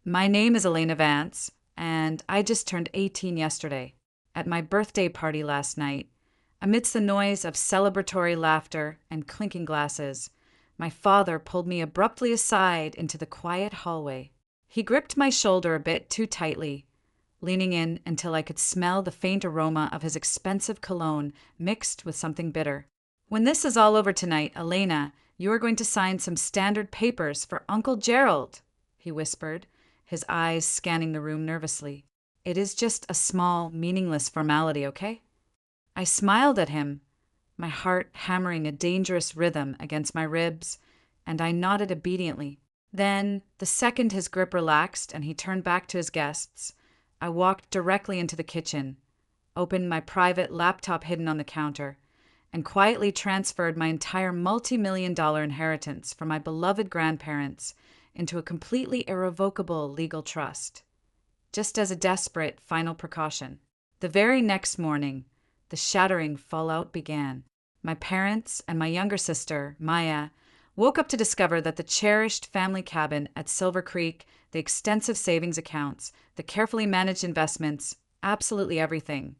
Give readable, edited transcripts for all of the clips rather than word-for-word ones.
My name is Elena Vance, and I just turned 18 yesterday. At my birthday party last night, amidst the noise of celebratory laughter and clinking glasses, my father pulled me abruptly aside into the quiet hallway. He gripped my shoulder a bit too tightly, leaning in until I could smell the faint aroma of his expensive cologne mixed with something bitter. "When this is all over tonight, Elena, you are going to sign some standard papers for Uncle Gerald," he whispered, his eyes scanning the room nervously. "It is just a small, meaningless formality, okay?" I smiled at him, my heart hammering a dangerous rhythm against my ribs, and I nodded obediently. Then, the second his grip relaxed and he turned back to his guests, I walked directly into the kitchen, opened my private laptop hidden on the counter, and quietly transferred my entire multi-million-dollar inheritance from my beloved grandparents into a completely irrevocable legal trust, just as a desperate final precaution. The very next morning, the shattering fallout began. My parents and my younger sister, Maya, woke up to discover that the cherished family cabin at Silver Creek, the extensive savings accounts, the carefully managed investments, absolutely everything,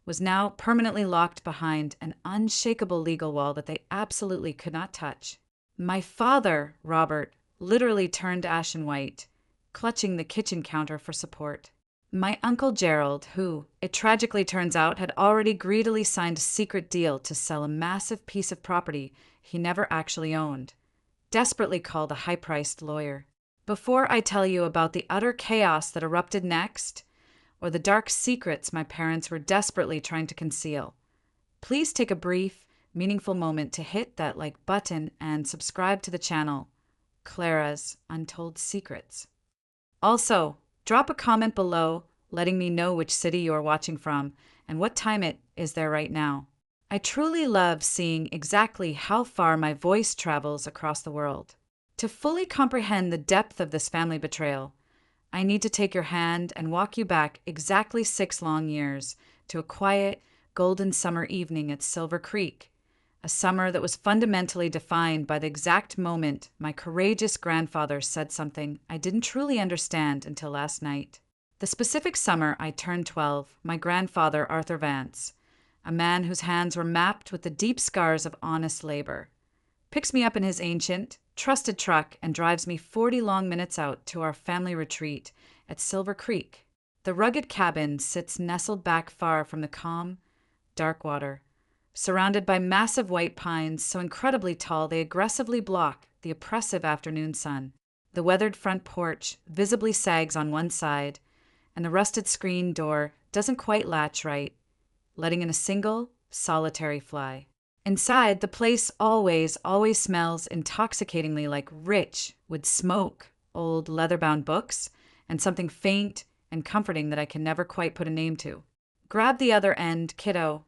was now permanently locked behind an unshakable legal wall that they absolutely could not touch. My father, Robert, literally turned ashen white, clutching the kitchen counter for support. My Uncle Gerald, who, it tragically turns out, had already greedily signed a secret deal to sell a massive piece of property he never actually owned, desperately called a high-priced lawyer. Before I tell you about the utter chaos that erupted next, or the dark secrets my parents were desperately trying to conceal, please take a brief, meaningful moment to hit that like button and subscribe to the channel, Clara's Untold Secrets. Also, drop a comment below letting me know which city you are watching from and what time it is there right now. I truly love seeing exactly how far my voice travels across the world. To fully comprehend the depth of this family betrayal, I need to take your hand and walk you back exactly 6 long years to a quiet, golden summer evening at Silver Creek, a summer that was fundamentally defined by the exact moment my courageous grandfather said something I didn't truly understand until last night. The specific summer I turned 12, my grandfather, Arthur Vance, a man whose hands were mapped with the deep scars of honest labor, picks me up in his ancient, trusted truck and drives me 40 long minutes out to our family retreat at Silver Creek. The rugged cabin sits nestled back far from the calm, dark water, surrounded by massive white pines so incredibly tall they aggressively block the oppressive afternoon sun. The weathered front porch visibly sags on one side, and the rusted screen door doesn't quite latch right, letting in a single, solitary fly. Inside, the place always smells intoxicatingly like rich wood smoke, old leather-bound books, and something faint and comforting that I can never quite put a name to. "Grab the other end, kiddo,"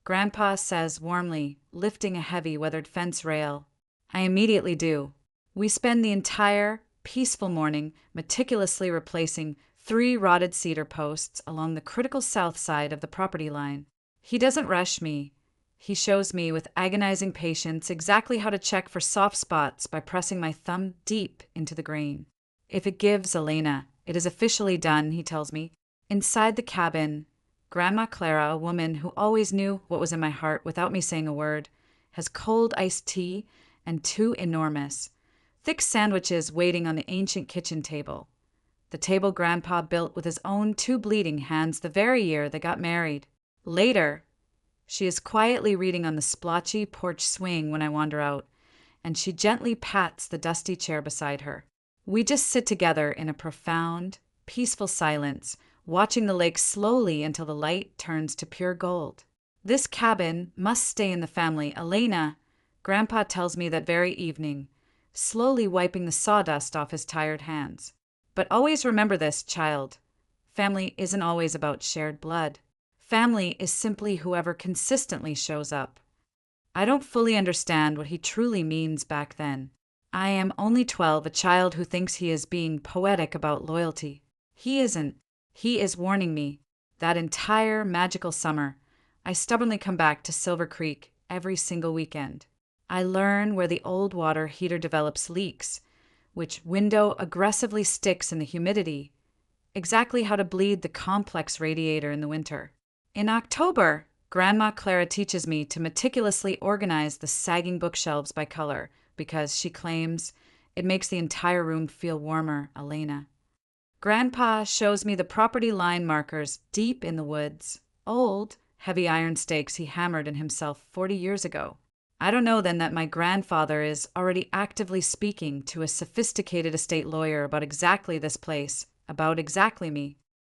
Grandpa says warmly, lifting a heavy, weathered fence rail. I immediately do. We spend the entire, peaceful morning meticulously replacing 3 rotted cedar posts along the critical south side of the property line. He doesn't rush me. He shows me with agonizing patience exactly how to check for soft spots by pressing my thumb deep into the grain. "If it gives, Elena, it is officially done," he tells me. Inside the cabin, Grandma Clara, a woman who always knew what was in my heart without me saying a word, has cold iced tea and 2 enormous, thick sandwiches waiting on the ancient kitchen table. The table Grandpa built with his own 2 bleeding hands the very year they got married. Later, she is quietly reading on the splotchy porch swing when I wander out, and she gently pats the dusty chair beside her. We just sit together in a profound, peaceful silence, watching the lake slowly until the light turns to pure gold. This cabin must stay in the family, Elena, Grandpa tells me that very evening, slowly wiping the sawdust off his tired hands. But always remember this, child. Family isn't always about shared blood. Family is simply whoever consistently shows up. I don't fully understand what he truly means back then. I am only 12, a child who thinks he is being poetic about loyalty. He isn't. He is warning me. That entire magical summer, I stubbornly come back to Silver Creek every single weekend. I learn where the old water heater develops leaks, which window aggressively sticks in the humidity, exactly how to bleed the complex radiator in the winter. In October, Grandma Clara teaches me to meticulously organize the sagging bookshelves by color because she claims it makes the entire room feel warmer, Elena. Grandpa shows me the property line markers deep in the woods, old, heavy iron stakes he hammered in himself 40 years ago. I don't know then that my grandfather is already actively speaking to a sophisticated estate lawyer about exactly this place, about exactly me.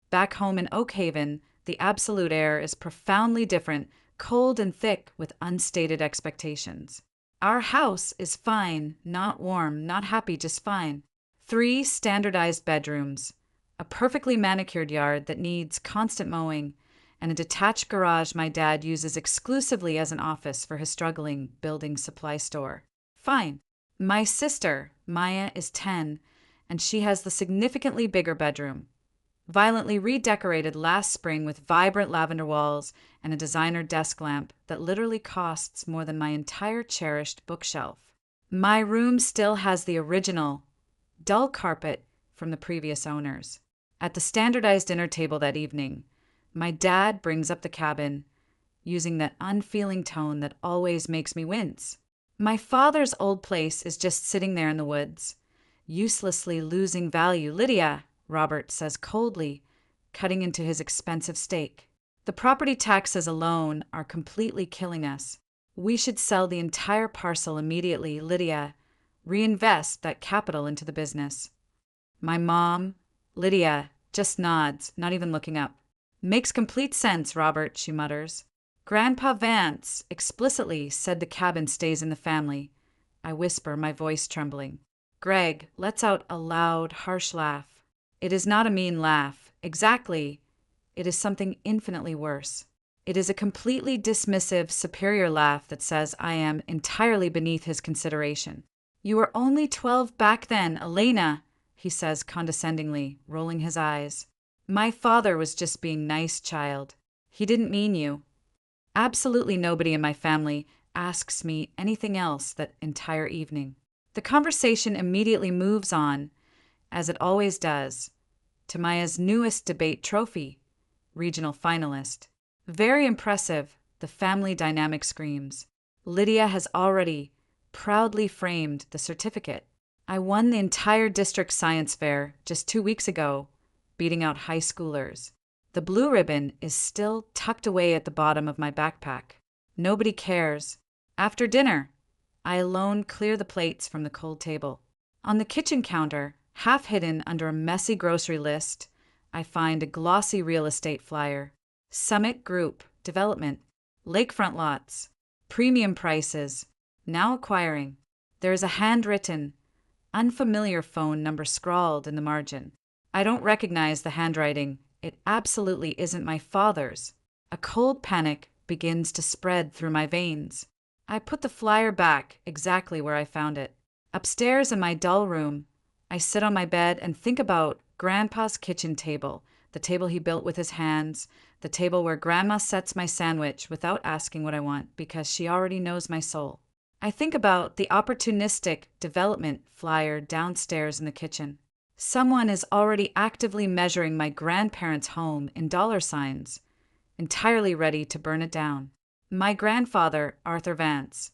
Back home in Oak Haven, the absolute air is profoundly different, cold and thick with unstated expectations. Our house is fine, not warm, not happy, just fine. 3 standardized bedrooms, a perfectly manicured yard that needs constant mowing, and a detached garage my dad uses exclusively as an office for his struggling building supply store. Fine. My sister, Maya, is 10, and she has the significantly bigger bedroom, violently redecorated last spring with vibrant lavender walls and a designer desk lamp that literally costs more than my entire cherished bookshelf. My room still has the original, dull carpet from the previous owners. At the standardized dinner table that evening, my dad brings up the cabin, using that unfeeling tone that always makes me wince. My father's old place is just sitting there in the woods, uselessly losing value. Lydia, Robert says coldly, cutting into his expensive steak. The property taxes alone are completely killing us. We should sell the entire parcel immediately, Lydia. Reinvest that capital into the business. My mom, Lydia, just nods, not even looking up. Makes complete sense, Robert, she mutters. Grandpa Vance explicitly said the cabin stays in the family. I whisper, my voice trembling. Greg lets out a loud, harsh laugh. It is not a mean laugh. Exactly. It is something infinitely worse. It is a completely dismissive, superior laugh that says I am entirely beneath his consideration. You were only 12 back then, Elena, he says condescendingly, rolling his eyes. My father was just being nice, child. He didn't mean you. Absolutely nobody in my family asks me anything else that entire evening. The conversation immediately moves on, as it always does, to Maya's newest debate trophy, regional finalist. Very impressive, the family dynamic screams. Lydia has already proudly framed the certificate. I won the entire district science fair just 2 weeks ago, beating out high schoolers. The blue ribbon is still tucked away at the bottom of my backpack. Nobody cares. After dinner, I alone clear the plates from the cold table. On the kitchen counter, half hidden under a messy grocery list, I find a glossy real estate flyer. Summit Group, Development, Lakefront Lots, Premium Prices, Now Acquiring. There is a handwritten, unfamiliar phone number scrawled in the margin. I don't recognize the handwriting. It absolutely isn't my father's. A cold panic begins to spread through my veins. I put the flyer back exactly where I found it. Upstairs in my dull room, I sit on my bed and think about Grandpa's kitchen table, the table he built with his hands, the table where Grandma sets my sandwich without asking what I want because she already knows my soul. I think about the opportunistic development flyer downstairs in the kitchen. Someone is already actively measuring my grandparents' home in dollar signs, entirely ready to burn it down. My grandfather, Arthur Vance,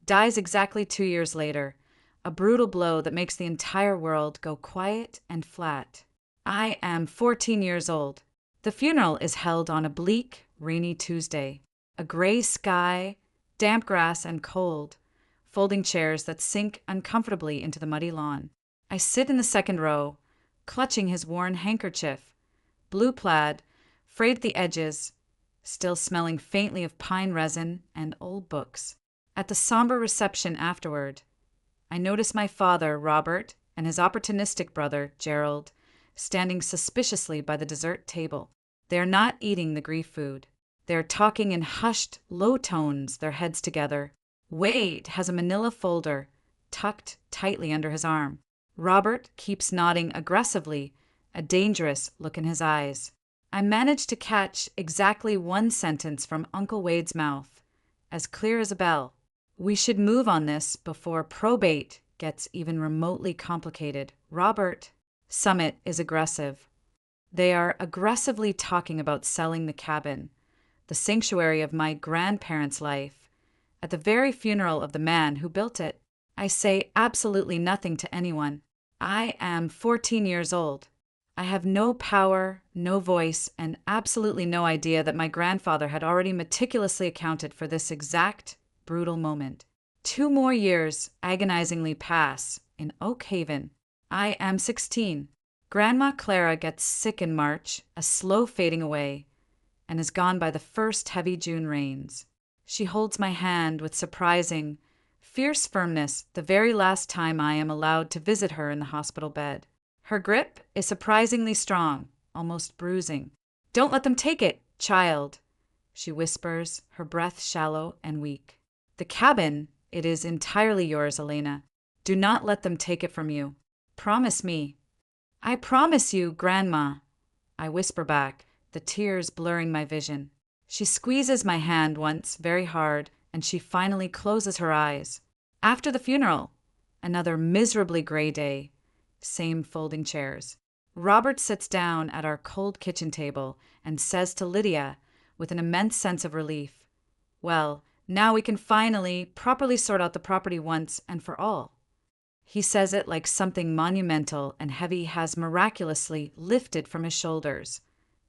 dies exactly 2 years later, a brutal blow that makes the entire world go quiet and flat. I am 14 years old. The funeral is held on a bleak, rainy Tuesday. A gray sky, damp grass, and cold, folding chairs that sink uncomfortably into the muddy lawn. I sit in the second row, clutching his worn handkerchief, blue plaid, frayed at the edges, still smelling faintly of pine resin and old books. At the somber reception afterward, I notice my father, Robert, and his opportunistic brother, Gerald, standing suspiciously by the dessert table. They are not eating the grief food. They are talking in hushed, low tones, their heads together. Wade has a manila folder tucked tightly under his arm. Robert keeps nodding aggressively, a dangerous look in his eyes. I manage to catch exactly one sentence from Uncle Wade's mouth, as clear as a bell. We should move on this before probate gets even remotely complicated, Robert. Summit is aggressive. They are aggressively talking about selling the cabin, the sanctuary of my grandparents' life, at the very funeral of the man who built it. I say absolutely nothing to anyone. I am 14 years old. I have no power, no voice, and absolutely no idea that my grandfather had already meticulously accounted for this exact, brutal moment. 2 more years agonizingly pass in Oak Haven. I am 16. Grandma Clara gets sick in March, a slow fading away, and is gone by the first heavy June rains. She holds my hand with surprising, fierce firmness the very last time I am allowed to visit her in the hospital bed. Her grip is surprisingly strong, almost bruising. "Don't let them take it, child," she whispers, her breath shallow and weak. "The cabin, it is entirely yours, Elena. Do not let them take it from you. Promise me." "I promise you, Grandma," I whisper back, the tears blurring my vision. She squeezes my hand once very hard, and she finally closes her eyes. After the funeral, another miserably gray day. Same folding chairs. Robert sits down at our cold kitchen table and says to Lydia, with an immense sense of relief, "Well, now we can finally, properly sort out the property once and for all." He says it like something monumental and heavy has miraculously lifted from his shoulders,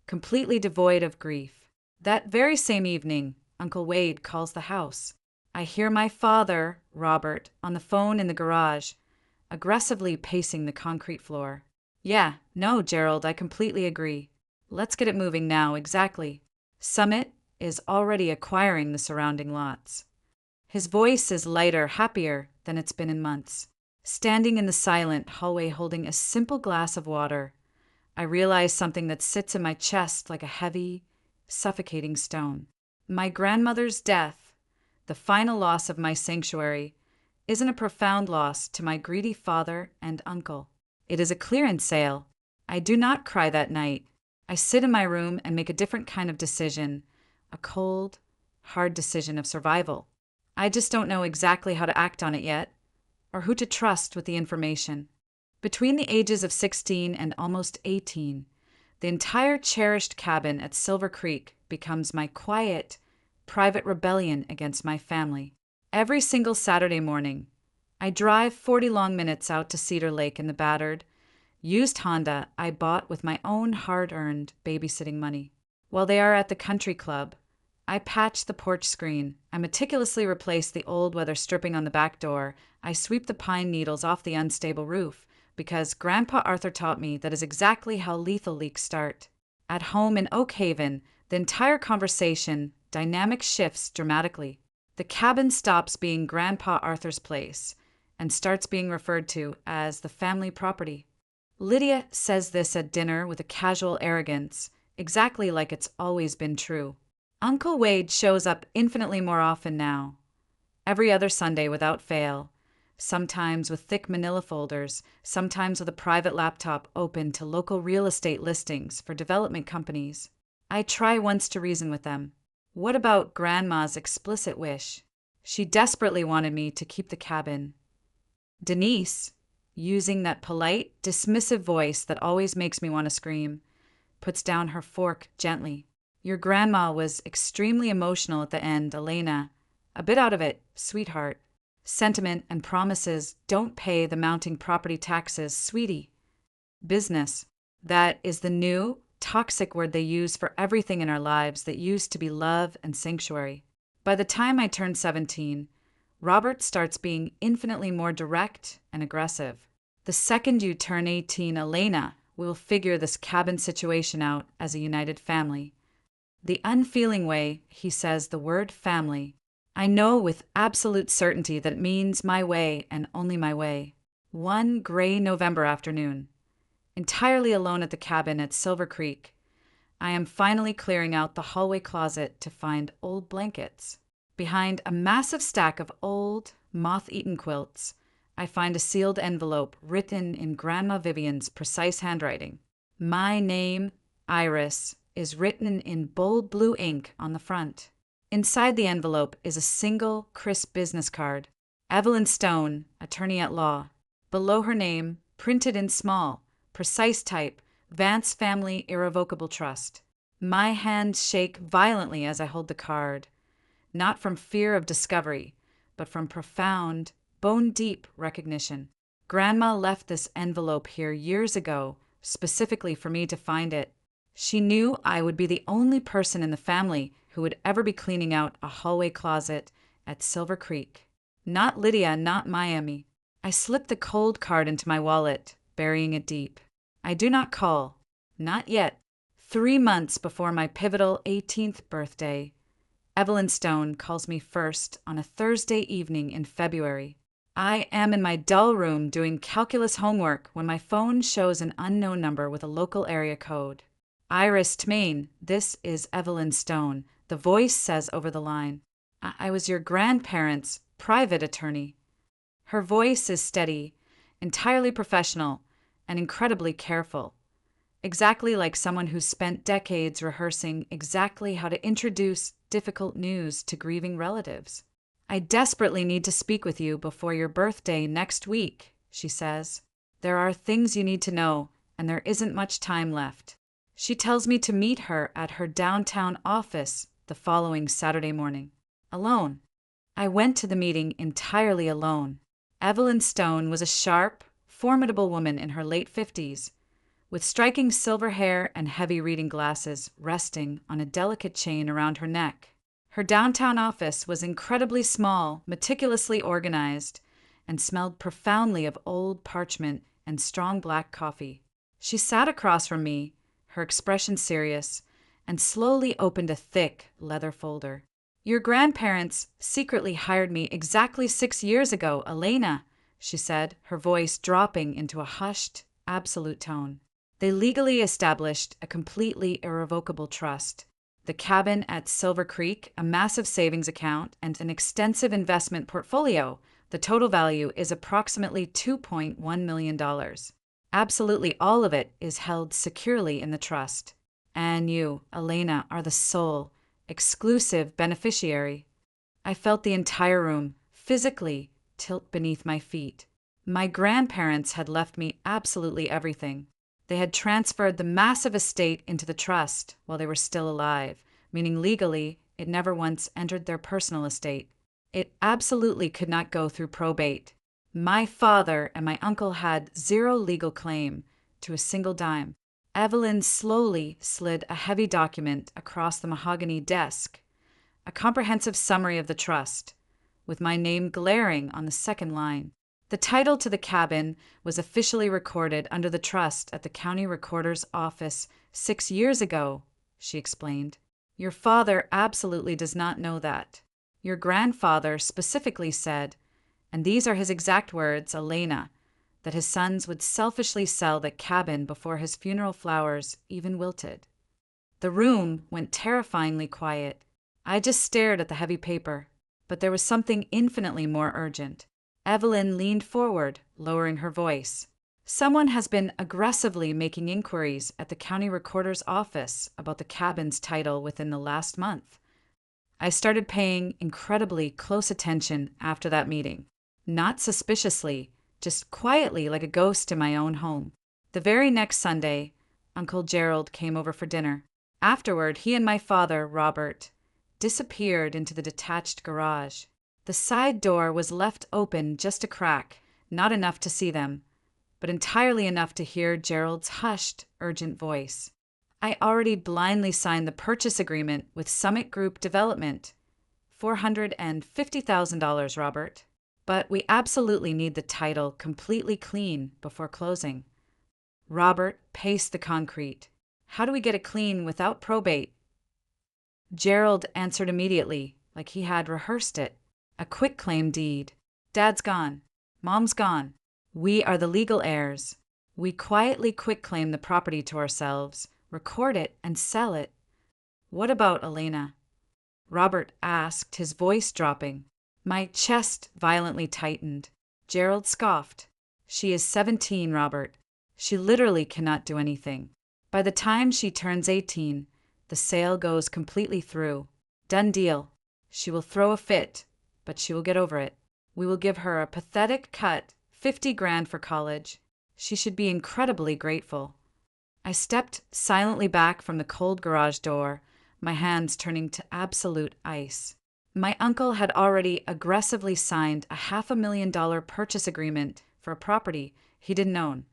completely devoid of grief. That very same evening, Uncle Wade calls the house. I hear my father, Robert, on the phone in the garage, aggressively pacing the concrete floor. "Yeah, no, Gerald, I completely agree. Let's get it moving now, exactly. Summit is already acquiring the surrounding lots." His voice is lighter, happier than it's been in months. Standing in the silent hallway holding a simple glass of water, I realize something that sits in my chest like a heavy, suffocating stone. My grandmother's death, the final loss of my sanctuary, isn't a profound loss to my greedy father and uncle. It is a clearance sale. I do not cry that night. I sit in my room and make a different kind of decision, a cold, hard decision of survival. I just don't know exactly how to act on it yet, or who to trust with the information. Between the ages of 16 and almost 18, the entire cherished cabin at Silver Creek becomes my quiet, private rebellion against my family. Every single Saturday morning, I drive 40 long minutes out to Cedar Lake in the battered, used Honda I bought with my own hard-earned babysitting money. While they are at the country club, I patch the porch screen. I meticulously replace the old weather stripping on the back door. I sweep the pine needles off the unstable roof, because Grandpa Arthur taught me that is exactly how lethal leaks start. At home in Oak Haven, the entire conversation dynamic shifts dramatically. The cabin stops being Grandpa Arthur's place and starts being referred to as the family property. Lydia says this at dinner with a casual arrogance, exactly like it's always been true. Uncle Wade shows up infinitely more often now, every other Sunday without fail, sometimes with thick manila folders, sometimes with a private laptop open to local real estate listings for development companies. I try once to reason with them. What about Grandma's explicit wish? She desperately wanted me to keep the cabin. Denise, using that polite, dismissive voice that always makes me want to scream, puts down her fork gently. "Your grandma was extremely emotional at the end, Elena. A bit out of it, sweetheart. Sentiment and promises don't pay the mounting property taxes, sweetie. Business. That is the new, toxic word they use for everything in our lives that used to be love and sanctuary." By the time I turn 17, Robert starts being infinitely more direct and aggressive. "The second you turn 18, Elena, we'll figure this cabin situation out as a united family." The unfeeling way he says the word family, I know with absolute certainty that it means my way and only my way. One gray November afternoon, entirely alone at the cabin at Silver Creek, I am finally clearing out the hallway closet to find old blankets. Behind a massive stack of old, moth-eaten quilts, I find a sealed envelope written in Grandma Vivian's precise handwriting. My name, Iris, is written in bold blue ink on the front. Inside the envelope is a single, crisp business card. Evelyn Stone, attorney at law. Below her name, printed in small, precise type, Vance Family Irrevocable Trust. My hands shake violently as I hold the card, not from fear of discovery, but from profound, bone-deep recognition. Grandma left this envelope here years ago, specifically for me to find it. She knew I would be the only person in the family who would ever be cleaning out a hallway closet at Silver Creek. Not Lydia, not Miami. I slipped the cold card into my wallet, burying it deep. I do not call. Not yet. 3 months before my pivotal 18th birthday, Evelyn Stone calls me first on a Thursday evening in February. I am in my dull room doing calculus homework when my phone shows an unknown number with a local area code. Iris Tmain, this is Evelyn Stone, the voice says over the line. I was your grandparents' private attorney. Her voice is steady, entirely professional, and incredibly careful. Exactly like someone who's spent decades rehearsing exactly how to introduce difficult news to grieving relatives. I desperately need to speak with you before your birthday next week, she says. There are things you need to know, and there isn't much time left. She tells me to meet her at her downtown office the following Saturday morning. Alone. I went to the meeting entirely alone. Evelyn Stone was a sharp, formidable woman in her late 50s, with striking silver hair and heavy reading glasses resting on a delicate chain around her neck. Her downtown office was incredibly small, meticulously organized, and smelled profoundly of old parchment and strong black coffee. She sat across from me, her expression serious, and slowly opened a thick leather folder. Your grandparents secretly hired me exactly 6 years ago, Elena, she said, her voice dropping into a hushed, absolute tone. They legally established a completely irrevocable trust. The cabin at Silver Creek, a massive savings account, and an extensive investment portfolio. The total value is approximately $2.1 million. Absolutely all of it is held securely in the trust. And you, Elena, are the sole, exclusive beneficiary. I felt the entire room, physically, tilt beneath my feet. My grandparents had left me absolutely everything. They had transferred the massive estate into the trust while they were still alive, meaning legally it never once entered their personal estate. It absolutely could not go through probate. My father and my uncle had zero legal claim to a single dime. Evelyn slowly slid a heavy document across the mahogany desk, a comprehensive summary of the trust, with my name glaring on the second line. The title to the cabin was officially recorded under the trust at the county recorder's office 6 years ago, she explained. Your father absolutely does not know that. Your grandfather specifically said, and these are his exact words, Elena, that his sons would selfishly sell the cabin before his funeral flowers even wilted. The room went terrifyingly quiet. I just stared at the heavy paper, but there was something infinitely more urgent. Evelyn leaned forward, lowering her voice. Someone has been aggressively making inquiries at the county recorder's office about the cabin's title within the last month. I started paying incredibly close attention after that meeting. Not suspiciously, just quietly like a ghost in my own home. The very next Sunday, Uncle Gerald came over for dinner. Afterward, he and my father, Robert, disappeared into the detached garage. The side door was left open just a crack, not enough to see them, but entirely enough to hear Gerald's hushed, urgent voice. I already blindly signed the purchase agreement with Summit Group Development. $450,000, Robert. But we absolutely need the title completely clean before closing. Robert paced the concrete. How do we get it clean without probate? Gerald answered immediately, like he had rehearsed it. A quitclaim deed. Dad's gone. Mom's gone. We are the legal heirs. We quietly quitclaim the property to ourselves, record it, and sell it. What about Elena? Robert asked, his voice dropping. My chest violently tightened. Gerald scoffed. She is 17, Robert. She literally cannot do anything. By the time she turns 18, the sale goes completely through. Done deal. She will throw a fit, but she will get over it. We will give her a pathetic cut, 50 grand for college. She should be incredibly grateful. I stepped silently back from the cold garage door, my hands turning to absolute ice. My uncle had already aggressively signed a $500,000 purchase agreement for a property he didn't own,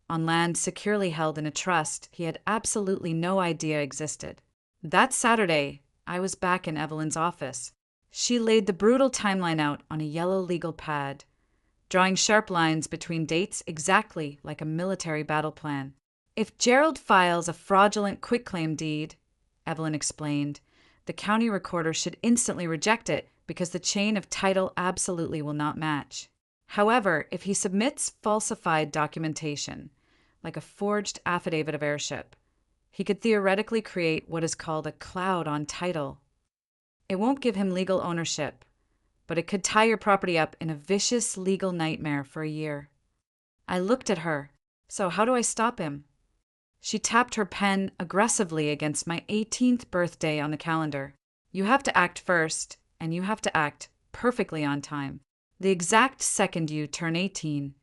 on land securely held in a trust he had absolutely no idea existed. That Saturday, I was back in Evelyn's office. She laid the brutal timeline out on a yellow legal pad, drawing sharp lines between dates exactly like a military battle plan. If Gerald files a fraudulent quitclaim deed, Evelyn explained, the county recorder should instantly reject it because the chain of title absolutely will not match. However, if he submits falsified documentation, like a forged affidavit of heirship, he could theoretically create what is called a cloud on title. It won't give him legal ownership, but it could tie your property up in a vicious legal nightmare for a year. I looked at her. So how do I stop him? She tapped her pen aggressively against my 18th birthday on the calendar. You have to act first, and you have to act perfectly on time. The exact second you turn 18,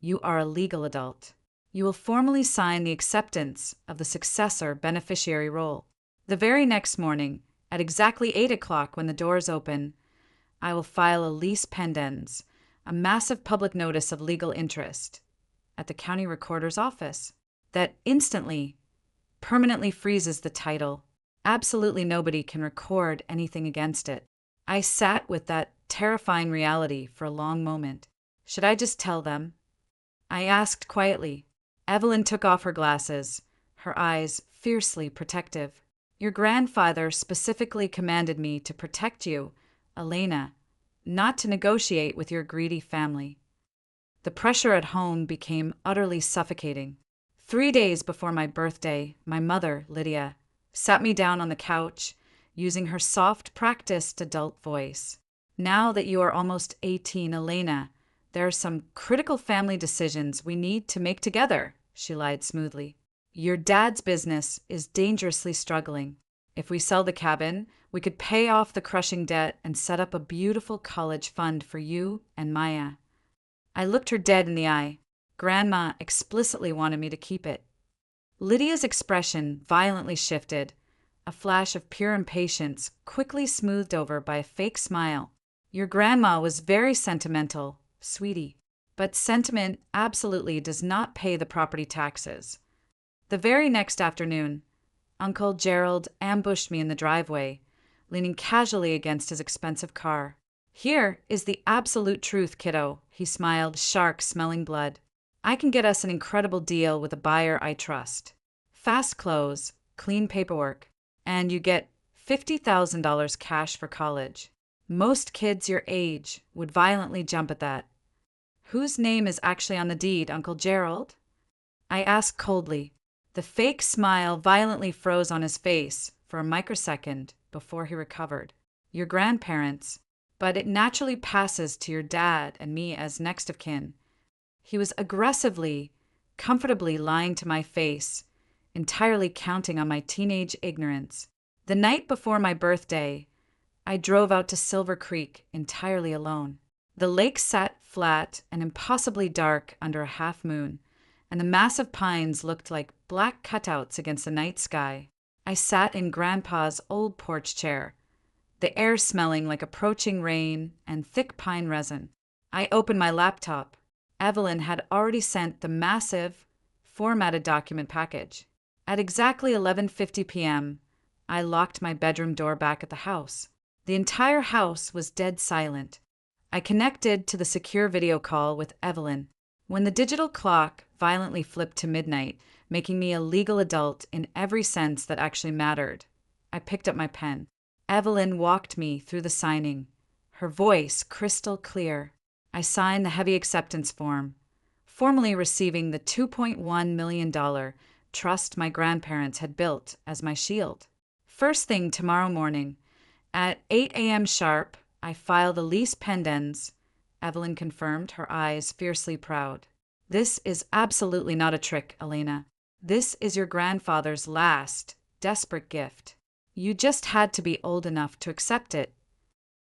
you are a legal adult. You will formally sign the acceptance of the successor beneficiary role. The very next morning, at exactly 8 o'clock when the doors open, I will file a lease pendens, a massive public notice of legal interest, at the county recorder's office that instantly, permanently freezes the title. Absolutely nobody can record anything against it. I sat with that terrifying reality for a long moment. Should I just tell them? I asked quietly. Evelyn took off her glasses, her eyes fiercely protective. Your grandfather specifically commanded me to protect you, Elena, not to negotiate with your greedy family. The pressure at home became utterly suffocating. 3 days before my birthday, my mother, Lydia, sat me down on the couch, using her soft, practiced adult voice. Now that you are almost 18, Elena, there are some critical family decisions we need to make together, she lied smoothly. Your dad's business is dangerously struggling. If we sell the cabin, we could pay off the crushing debt and set up a beautiful college fund for you and Maya. I looked her dead in the eye. Grandma explicitly wanted me to keep it. Lydia's expression violently shifted, a flash of pure impatience quickly smoothed over by a fake smile. Your grandma was very sentimental, sweetie, but sentiment absolutely does not pay the property taxes. The very next afternoon, Uncle Gerald ambushed me in the driveway, leaning casually against his expensive car. Here is the absolute truth, kiddo, he smiled, shark-smelling blood. I can get us an incredible deal with a buyer I trust. Fast close, clean paperwork, and you get $50,000 cash for college. Most kids your age would violently jump at that. Whose name is actually on the deed, Uncle Gerald? I asked coldly. The fake smile violently froze on his face for a microsecond before he recovered. Your grandparents, but it naturally passes to your dad and me as next of kin. He was aggressively, comfortably lying to my face, entirely counting on my teenage ignorance. The night before my birthday, I drove out to Silver Creek entirely alone. The lake sat flat and impossibly dark under a half moon, and the massive pines looked like black cutouts against the night sky. I sat in Grandpa's old porch chair, the air smelling like approaching rain and thick pine resin. I opened my laptop. Evelyn had already sent the massive, formatted document package. At exactly 11:50 p.m., I locked my bedroom door back at the house. The entire house was dead silent. I connected to the secure video call with Evelyn. When the digital clock violently flipped to midnight, making me a legal adult in every sense that actually mattered, I picked up my pen. Evelyn walked me through the signing, her voice crystal clear. I signed the heavy acceptance form, formally receiving the $2.1 million trust my grandparents had built as my shield. First thing tomorrow morning, at 8 a.m. sharp, I file the lease pendens, Evelyn confirmed, her eyes fiercely proud. This is absolutely not a trick, Elena. This is your grandfather's last, desperate gift. You just had to be old enough to accept it.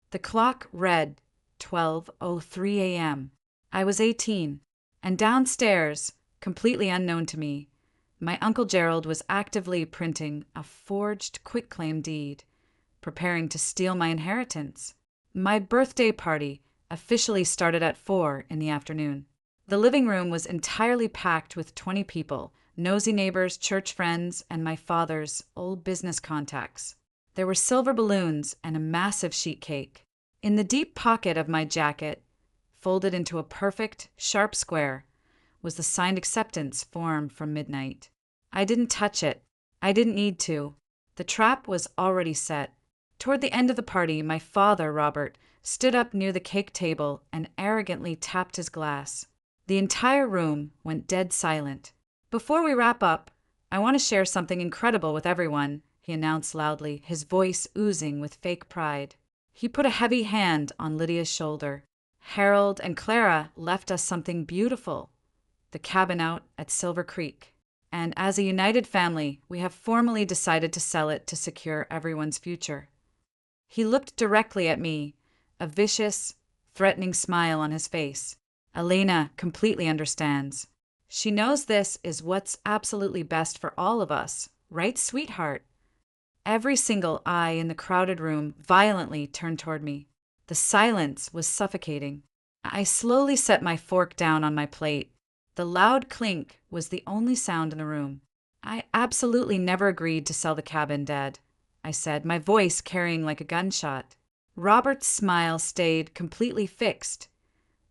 The clock read 12:03 a.m. I was 18, and downstairs, completely unknown to me, my Uncle Gerald was actively printing a forged quitclaim deed, preparing to steal my inheritance. My birthday party officially started at 4 in the afternoon. The living room was entirely packed with 20 people, nosy neighbors, church friends, and my father's old business contacts. There were silver balloons and a massive sheet cake. In the deep pocket of my jacket, folded into a perfect, sharp square, was the signed acceptance form from midnight. I didn't touch it. I didn't need to. The trap was already set. Toward the end of the party, my father, Robert, stood up near the cake table and arrogantly tapped his glass. The entire room went dead silent. "Before we wrap up, I want to share something incredible with everyone," he announced loudly, his voice oozing with fake pride. He put a heavy hand on Lydia's shoulder. "Harold and Clara left us something beautiful, the cabin out at Silver Creek. And as a united family, we have formally decided to sell it to secure everyone's future." He looked directly at me, a vicious, threatening smile on his face. "Elena completely understands. She knows this is what's absolutely best for all of us, right, sweetheart?" Every single eye in the crowded room violently turned toward me. The silence was suffocating. I slowly set my fork down on my plate. The loud clink was the only sound in the room. "I absolutely never agreed to sell the cabin, Dad," I said, my voice carrying like a gunshot. Robert's smile stayed completely fixed,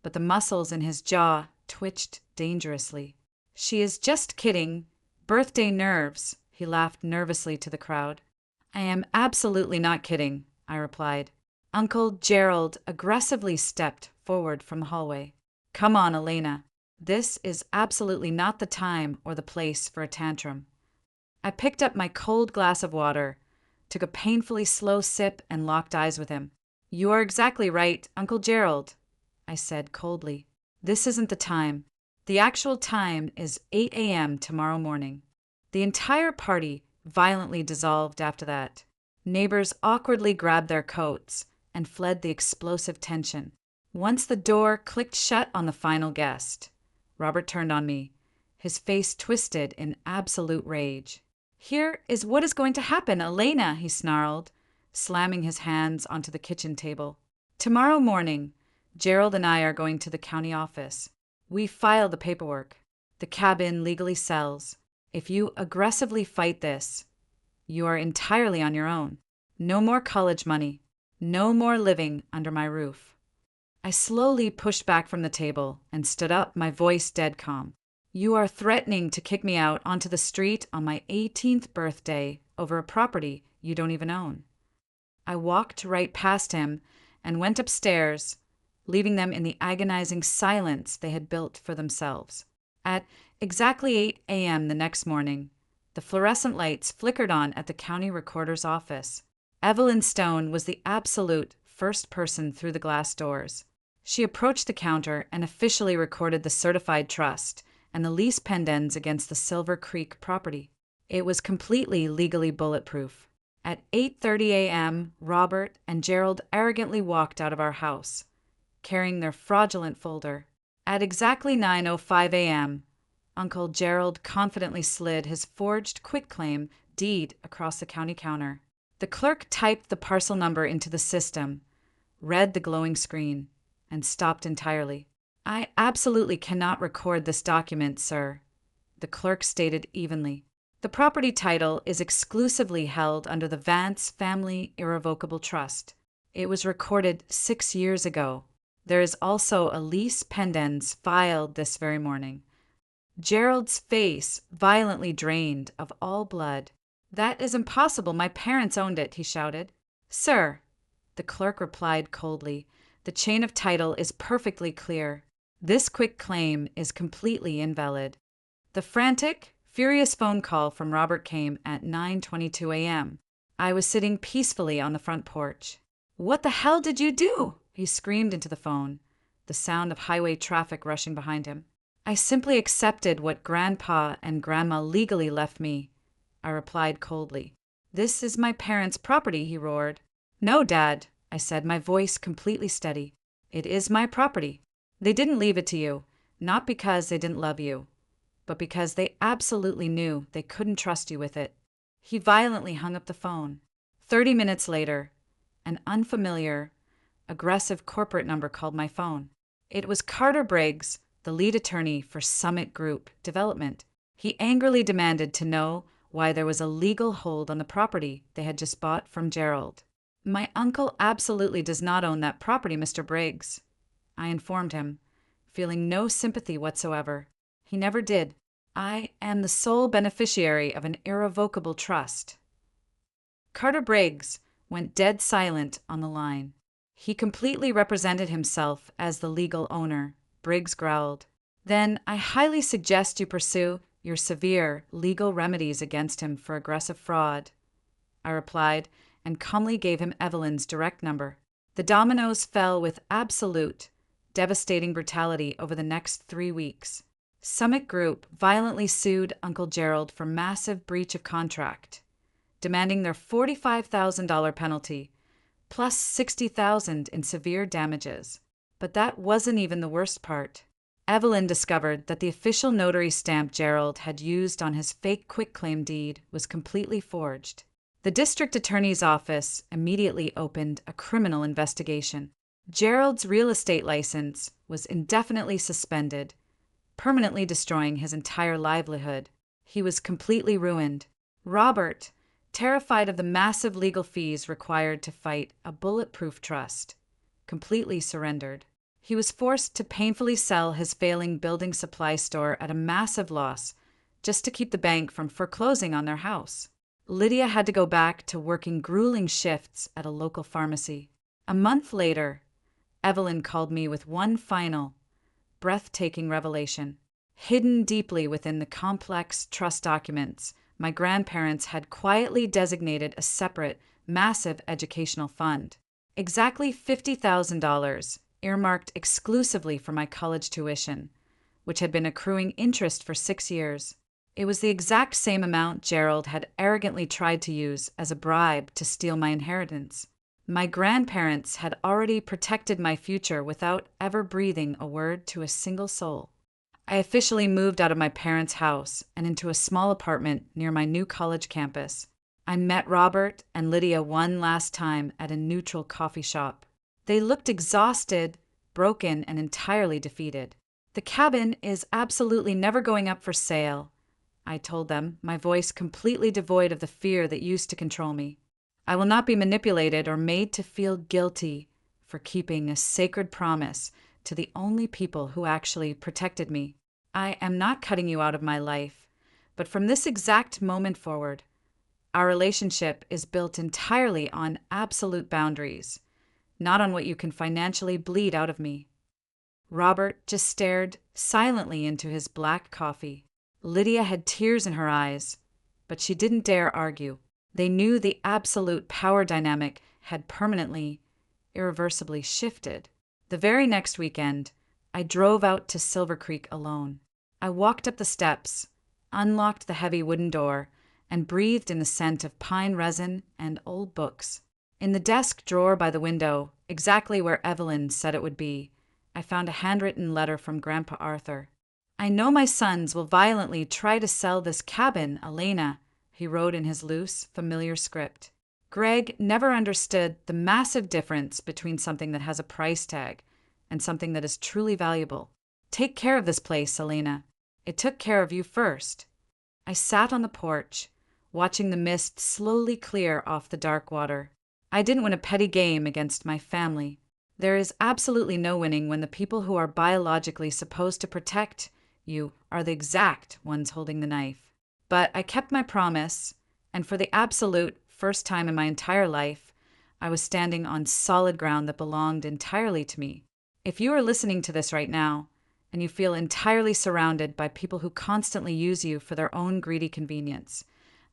but the muscles in his jaw twitched dangerously. "She is just kidding. Birthday nerves," he laughed nervously to the crowd. "I am absolutely not kidding," I replied. Uncle Gerald aggressively stepped forward from the hallway. "Come on, Elena. This is absolutely not the time or the place for a tantrum." I picked up my cold glass of water, took a painfully slow sip, and locked eyes with him. "You are exactly right, Uncle Gerald," I said coldly. "This isn't the time. The actual time is 8 a.m. tomorrow morning." The entire party violently dissolved after that. Neighbors awkwardly grabbed their coats and fled the explosive tension. Once the door clicked shut on the final guest, Robert turned on me, his face twisted in absolute rage. "Here is what is going to happen, Elena," he snarled, slamming his hands onto the kitchen table. "Tomorrow morning, Gerald and I are going to the county office. We file the paperwork. The cabin legally sells. If you aggressively fight this, you are entirely on your own. No more college money. No more living under my roof." I slowly pushed back from the table and stood up, my voice dead calm. "You are threatening to kick me out onto the street on my 18th birthday over a property you don't even own." I walked right past him and went upstairs, leaving them in the agonizing silence they had built for themselves. At exactly 8 a.m. the next morning, the fluorescent lights flickered on at the county recorder's office. Evelyn Stone was the absolute first person through the glass doors. She approached the counter and officially recorded the certified trust and the lease pendens against the Silver Creek property. It was completely legally bulletproof. At 8:30 a.m., Robert and Gerald arrogantly walked out of our house, carrying their fraudulent folder. At exactly 9:05 a.m., Uncle Gerald confidently slid his forged quitclaim deed across the county counter. The clerk typed the parcel number into the system, read the glowing screen, and stopped entirely. "I absolutely cannot record this document, sir," the clerk stated evenly. "The property title is exclusively held under the Vance Family Irrevocable Trust. It was recorded 6 years ago. There is also a lease pendens filed this very morning." Gerald's face violently drained of all blood. "That is impossible. My parents owned it," he shouted. "Sir," the clerk replied coldly, "the chain of title is perfectly clear. This quitclaim is completely invalid." The frantic, furious phone call from Robert came at 9:22 a.m. I was sitting peacefully on the front porch. "What the hell did you do?" he screamed into the phone, the sound of highway traffic rushing behind him. "I simply accepted what Grandpa and Grandma legally left me," I replied coldly. "This is my parents' property," he roared. "No, Dad," I said, my voice completely steady. It is my property. They didn't leave it to you, not because they didn't love you, but because they absolutely knew they couldn't trust you with it. He violently hung up the phone. 30 minutes later, an unfamiliar, aggressive corporate number called my phone. It was Carter Briggs, the lead attorney for Summit Group Development. He angrily demanded to know why there was a legal hold on the property they had just bought from Gerald. My uncle absolutely does not own that property, Mr. Briggs, I informed him, feeling no sympathy whatsoever. He never did. I am the sole beneficiary of an irrevocable trust. Carter Briggs went dead silent on the line. He completely represented himself as the legal owner. Briggs growled. Then I highly suggest you pursue your severe legal remedies against him for aggressive fraud, I replied, and calmly gave him Evelyn's direct number. The dominoes fell with absolute, devastating brutality over the next 3 weeks. Summit Group violently sued Uncle Gerald for massive breach of contract, demanding their $45,000 penalty, plus $60,000 in severe damages. But that wasn't even the worst part. Evelyn discovered that the official notary stamp Gerald had used on his fake quitclaim deed was completely forged. The district attorney's office immediately opened a criminal investigation. Gerald's real estate license was indefinitely suspended, permanently destroying his entire livelihood. He was completely ruined. Robert, terrified of the massive legal fees required to fight a bulletproof trust, completely surrendered. He was forced to painfully sell his failing building supply store at a massive loss just to keep the bank from foreclosing on their house. Lydia had to go back to working grueling shifts at a local pharmacy. A month later, Evelyn called me with one final, breathtaking revelation. Hidden deeply within the complex trust documents, my grandparents had quietly designated a separate, massive educational fund. Exactly $50,000 earmarked exclusively for my college tuition, which had been accruing interest for 6 years. It was the exact same amount Gerald had arrogantly tried to use as a bribe to steal my inheritance. My grandparents had already protected my future without ever breathing a word to a single soul. I officially moved out of my parents' house and into a small apartment near my new college campus. I met Robert and Lydia one last time at a neutral coffee shop. They looked exhausted, broken, and entirely defeated. The cabin is absolutely never going up for sale, I told them, my voice completely devoid of the fear that used to control me. I will not be manipulated or made to feel guilty for keeping a sacred promise to the only people who actually protected me. I am not cutting you out of my life, but from this exact moment forward, our relationship is built entirely on absolute boundaries, not on what you can financially bleed out of me. Robert just stared silently into his black coffee. Lydia had tears in her eyes, but she didn't dare argue. They knew the absolute power dynamic had permanently, irreversibly shifted. The very next weekend, I drove out to Silver Creek alone. I walked up the steps, unlocked the heavy wooden door, and breathed in the scent of pine resin and old books. In the desk drawer by the window, exactly where Evelyn said it would be, I found a handwritten letter from Grandpa Arthur. "I know my sons will violently try to sell this cabin, Elena," he wrote in his loose, familiar script. "Greg never understood the massive difference between something that has a price tag and something that is truly valuable. Take care of this place, Elena. It took care of you first." I sat on the porch, watching the mist slowly clear off the dark water. I didn't win a petty game against my family. There is absolutely no winning when the people who are biologically supposed to protect you are the exact ones holding the knife. But I kept my promise, and for the absolute first time in my entire life, I was standing on solid ground that belonged entirely to me. If you are listening to this right now, and you feel entirely surrounded by people who constantly use you for their own greedy convenience,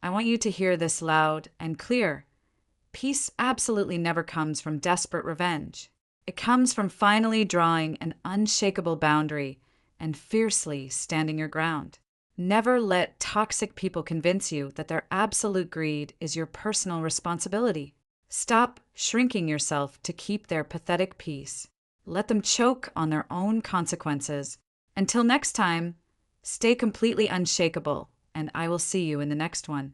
I want you to hear this loud and clear. Peace absolutely never comes from desperate revenge. It comes from finally drawing an unshakable boundary and fiercely standing your ground. Never let toxic people convince you that their absolute greed is your personal responsibility. Stop shrinking yourself to keep their pathetic peace. Let them choke on their own consequences. Until next time, stay completely unshakable, and I will see you in the next one.